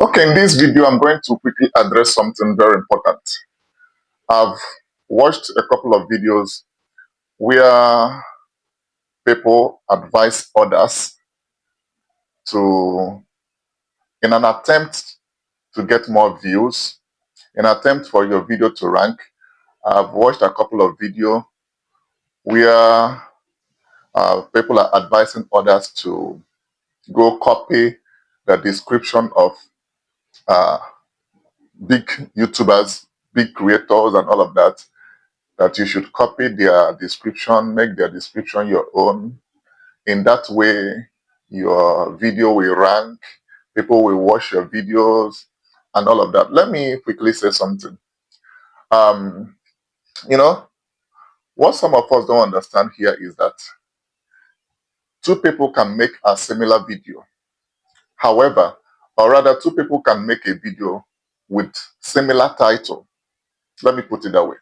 Okay, in this video, I'm going to quickly address something very important. I've watched a couple of videos where people advise others to, in an attempt to get more views, in an attempt for your video to rank. I've watched a couple of videos where people are advising others to go copy the description of uh, big YouTubers, big creators, and all of that. That you should copy their description, make their description your own. In that way, your video will rank, people will watch your videos, and all of that. Let me quickly say something. Um, you know, what some of us don't understand here is that two people can make a similar video. However, or rather, two people can make a video with similar title. Let me put it that way.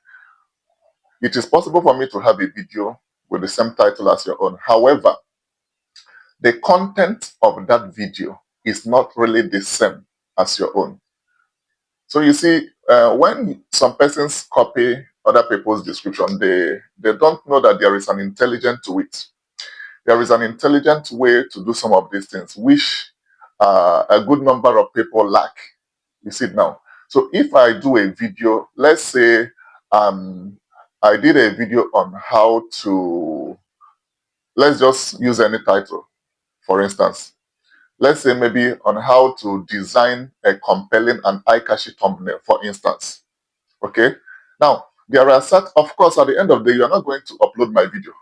It is possible for me to have a video with the same title as your own. However, the content of that video is not really the same as your own. So you see, when some persons copy other people's description, they don't know that there is an intelligence to it. There is an intelligent way to do some of these things, which a good number of people lack. You see it now. So if I do a video, let's say I did a video on how to, let's just use any title, for instance. Let's say maybe on how to design a compelling and eye-catchy thumbnail, for instance. Okay. Now, there are of course, at the end of the day, you're not going to upload my video.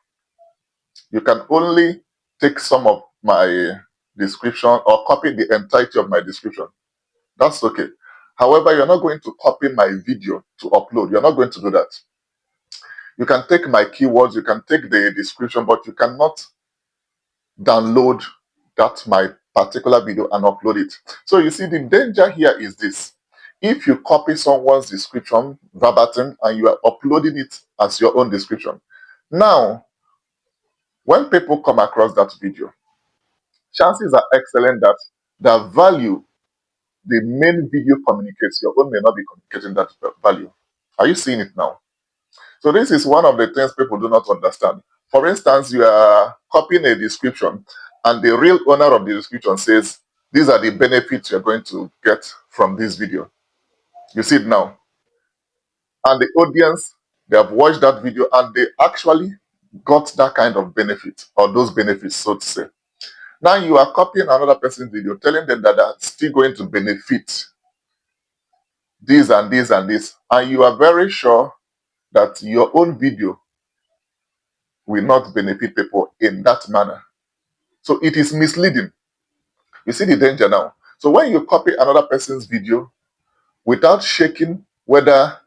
You can only take some of my description or copy the entirety of my description. That's okay. However, you're not going to copy my video to upload. You're not going to do that. You can take my keywords, you can take the description, but you cannot download that my particular video and upload it. So you see, the danger here is this. If you copy someone's description verbatim and you are uploading it as your own description, now when people come across that video, chances are excellent that the value the main video communicates, your own may not be communicating that value. Are you seeing it now? So this is one of the things people do not understand. For instance, you are copying a description and the real owner of the description says, these are the benefits you're going to get from this video. You see it now. And the audience, they have watched that video and they actually got that kind of benefit or those benefits, so to say. Now you are copying another person's video, telling them that they're still going to benefit this and this and this. And you are very sure that your own video will not benefit people in that manner. So it is misleading. You see the danger now. So when you copy another person's video without checking whether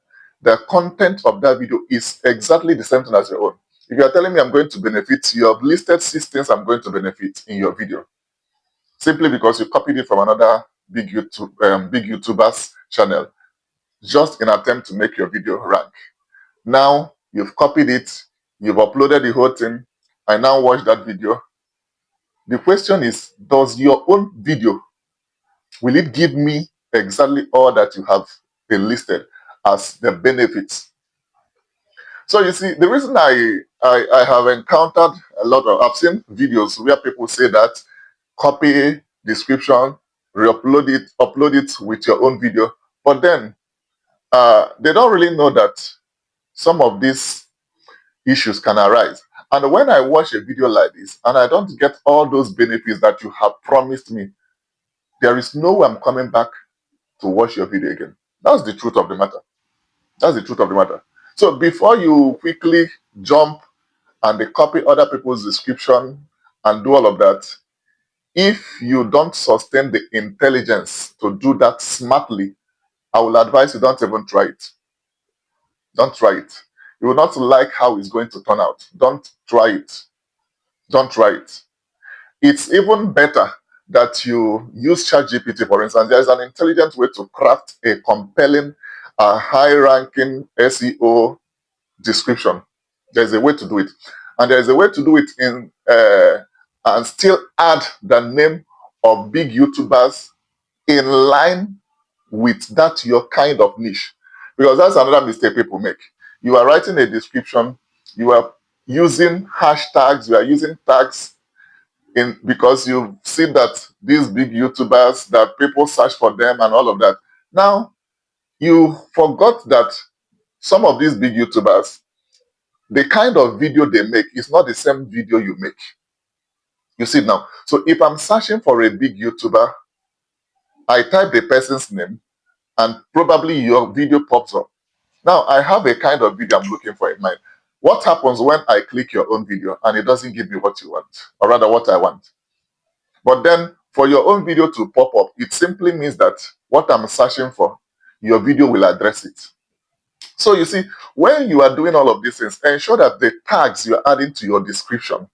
the content of that video is exactly the same thing as your own. If you are telling me I'm going to benefit, you have listed 6 things I'm going to benefit in your video. Simply because you copied it from another big YouTuber's channel, just in an attempt to make your video rank. Now you've copied it, you've uploaded the whole thing, I now watch that video. The question is, does your own video, will it give me exactly all that you have enlisted as the benefits? So you see, the reason I have encountered a lot of, I've seen videos where people say that copy description, re-upload it, upload it with your own video, but then they don't really know that some of these issues can arise. And when I watch a video like this and I don't get all those benefits that you have promised me, there is no way I'm coming back to watch your video again. That's the truth of the matter. That's the truth of the matter. So before you quickly jump and they copy other people's description and do all of that, if you don't sustain the intelligence to do that smartly, I will advise you don't even try it. Don't try it. You will not like how it's going to turn out. Don't try it. Don't try it. It's even better that you use ChatGPT, for instance. There is an intelligent way to craft a compelling, high-ranking SEO description. There's a way to do it. And there's a way to do it and still add the name of big YouTubers in line with that your kind of niche. Because that's another mistake people make. You are writing a description, you are using hashtags, you are using tags in because you see that these big YouTubers that people search for them and all of that. Now you forgot that some of these big YouTubers, the kind of video they make is not the same video you make. You see now. So if I'm searching for a big YouTuber, I type the person's name and probably your video pops up. Now I have a kind of video I'm looking for in mind. What happens when I click your own video and it doesn't give me what you want, or rather what I want? But then for your own video to pop up, it simply means that what I'm searching for, your video will address it. So you see, when you are doing all of these things, ensure that the tags you're adding to your description,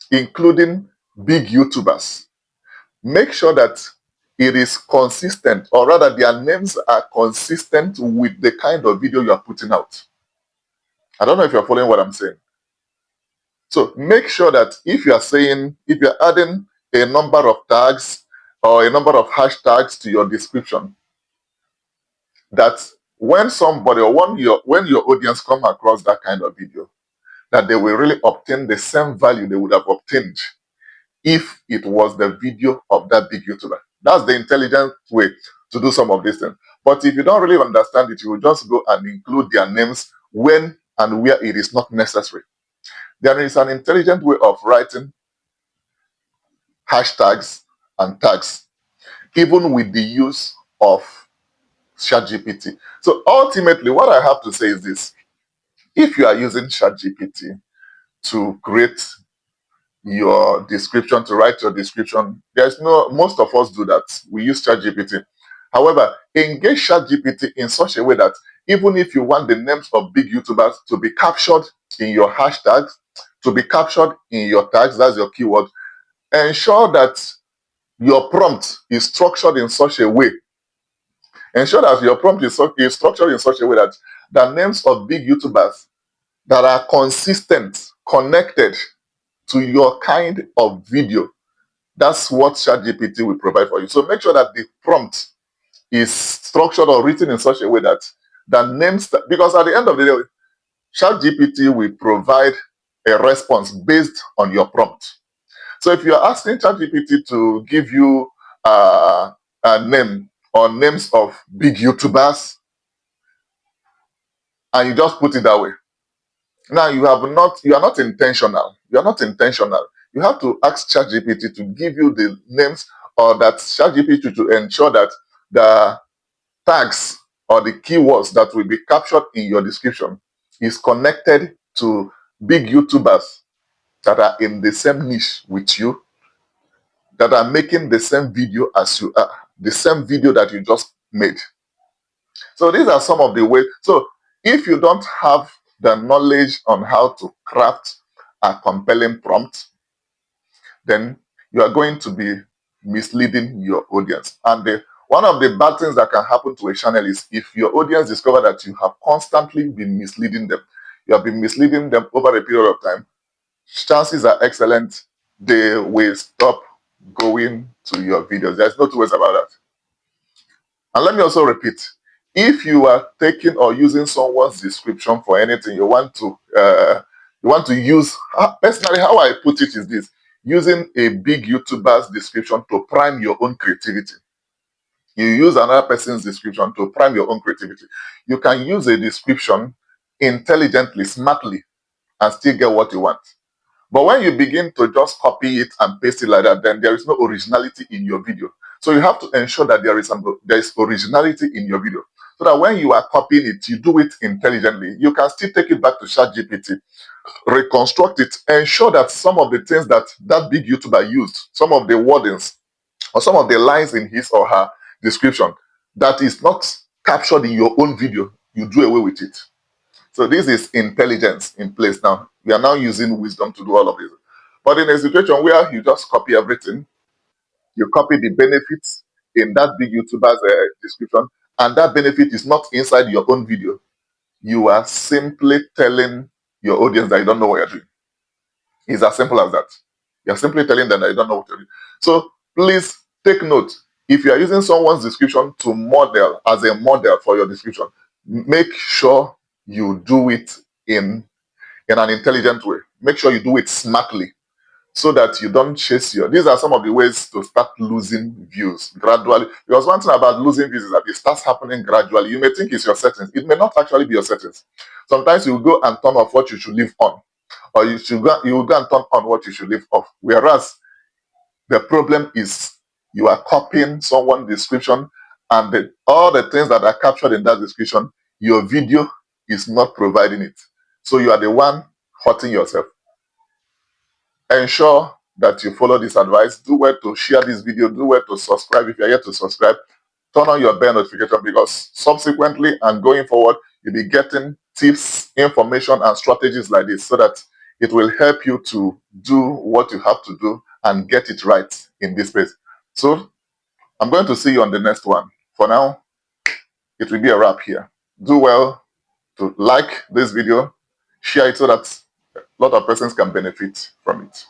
including big YouTubers, make sure that it is consistent, or rather their names are consistent with the kind of video you are putting out. I don't know if you're following what I'm saying. So make sure that if you're adding a number of tags or a number of hashtags to your description, that when somebody or when your audience come across that kind of video, that they will really obtain the same value they would have obtained if it was the video of that big YouTuber. That's the intelligent way to do some of these things. But if you don't really understand it, you will just go and include their names when and where it is not necessary. There is an intelligent way of writing hashtags and tags, even with the use of ChatGPT. So ultimately, what I have to say is this. If you are using ChatGPT to create your description, to write your description, most of us do that. We use ChatGPT. However, engage ChatGPT in such a way that even if you want the names of big YouTubers to be captured in your hashtags, to be captured in your tags, that's your keyword, ensure that your prompt is structured in such a way. Ensure that your prompt is structured in such a way that the names of big YouTubers that are consistent, connected to your kind of video, that's what ChatGPT will provide for you. So make sure that the prompt is structured or written in such a way that the names, because at the end of the day, ChatGPT will provide a response based on your prompt. So if you're asking ChatGPT to give you a name or names of big YouTubers, and you just put it that way, now you are not intentional. You are not intentional. You have to ask ChatGPT to give you the names, or that ChatGPT to ensure that the tags or the keywords that will be captured in your description is connected to big YouTubers that are in the same niche with you, that are making the same video as you are, the same video that you just made. So these are some of the ways. So if you don't have the knowledge on how to craft a compelling prompt, then you are going to be misleading your audience. And one of the bad things that can happen to a channel is if your audience discover that you have constantly been misleading them, you have been misleading them over a period of time, chances are excellent they will stop going to your videos. There's no two ways about that. And let me also repeat, if you are taking or using someone's description for anything you want to use, personally, how I put it is this: using a big YouTuber's description to prime your own creativity. You use another person's description to prime your own creativity. You can use a description intelligently, smartly, and still get what you want. But when you begin to just copy it and paste it like that, then there is no originality in your video. So you have to ensure that there is originality in your video, so that when you are copying it, you do it intelligently. You can still take it back to ChatGPT, reconstruct it, ensure that some of the things that big YouTuber used, some of the wordings or some of the lines in his or her description, that is not captured in your own video, you do away with it. So this is intelligence in place now. We are now using wisdom to do all of this. But in a situation where you just copy everything, you copy the benefits in that big YouTuber's description, and that benefit is not inside your own video, you are simply telling your audience that you don't know what you're doing. It's as simple as that. You're simply telling them that you don't know what you're doing. So please take note. If you are using someone's description to model as a model for your description, make sure you do it in an intelligent way. Make sure you do it smartly so that you don't chase your. These are some of the ways to start losing views gradually. Because one thing about losing views is that it starts happening gradually. You may think it's your settings. It may not actually be your settings. Sometimes you go and turn off what you should leave on, or you will go and turn on what you should leave off. Whereas the problem is you are copying someone's description, and all the things that are captured in that description, your video is not providing it. So you are the one hurting yourself. Ensure that you follow this advice. Do well to share this video. Do well to subscribe if you are yet to subscribe. Turn on your bell notification, because subsequently and going forward, you'll be getting tips, information, and strategies like this, so that it will help you to do what you have to do and get it right in this space. So I'm going to see you on the next one. For now, it will be a wrap here. Do well to like this video, share it so that a lot of persons can benefit from it.